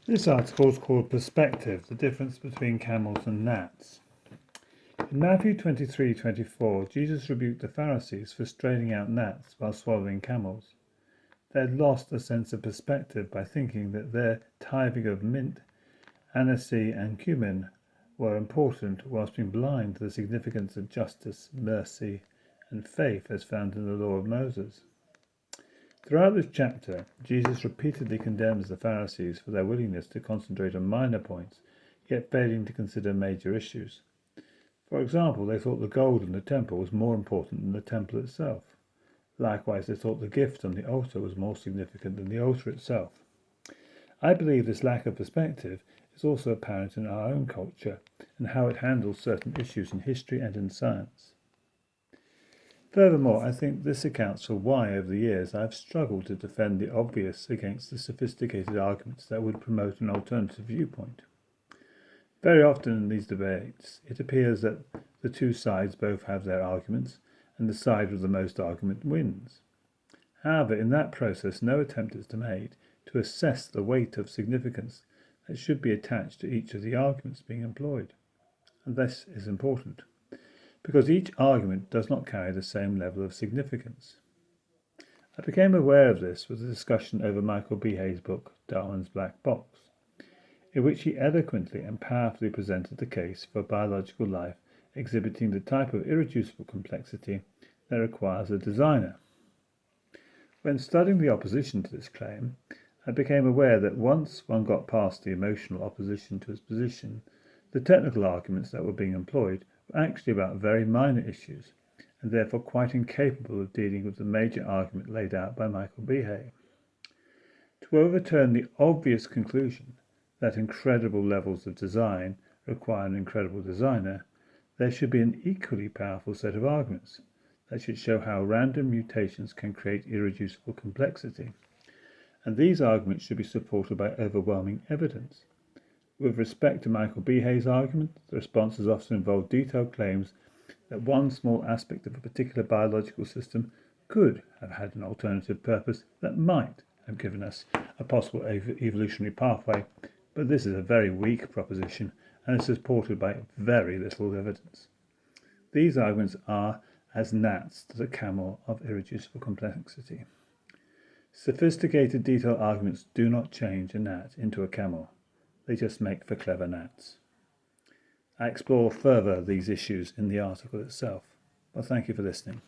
This article is called Perspective, the difference between camels and gnats. In Matthew 23:24, Jesus rebuked the Pharisees for straining out gnats while swallowing camels. They had lost a sense of perspective by thinking that their tithing of mint, aniseed and cumin were important, whilst being blind to the significance of justice, mercy and faith as found in the law of Moses. Throughout this chapter, Jesus repeatedly condemns the Pharisees for their willingness to concentrate on minor points, yet failing to consider major issues. For example, they thought the gold in the temple was more important than the temple itself. Likewise, they thought the gift on the altar was more significant than the altar itself. I believe this lack of perspective is also apparent in our own culture and how it handles certain issues in history and in science. Furthermore, I think this accounts for why, over the years, I have struggled to defend the obvious against the sophisticated arguments that would promote an alternative viewpoint. Very often in these debates, it appears that the two sides both have their arguments, and the side with the most argument wins. However, in that process, no attempt is made to assess the weight of significance that should be attached to each of the arguments being employed. And this is important, because each argument does not carry the same level of significance. I became aware of this with a discussion over Michael Behe's book, Darwin's Black Box, in which he eloquently and powerfully presented the case for biological life exhibiting the type of irreducible complexity that requires a designer. When studying the opposition to this claim, I became aware that once one got past the emotional opposition to his position, the technical arguments that were being employed were actually about very minor issues, and therefore quite incapable of dealing with the major argument laid out by Michael Behe. To overturn the obvious conclusion that incredible levels of design require an incredible designer, there should be an equally powerful set of arguments that should show how random mutations can create irreducible complexity. And these arguments should be supported by overwhelming evidence. With respect to Michael Behe's argument, the responses often involve detailed claims that one small aspect of a particular biological system could have had an alternative purpose that might have given us a possible evolutionary pathway, but this is a very weak proposition and is supported by very little evidence. These arguments are as gnats to the camel of irreducible complexity. Sophisticated detailed arguments do not change a gnat into a camel. They just make for clever gnats. I explore further these issues in the article itself. Well, thank you for listening.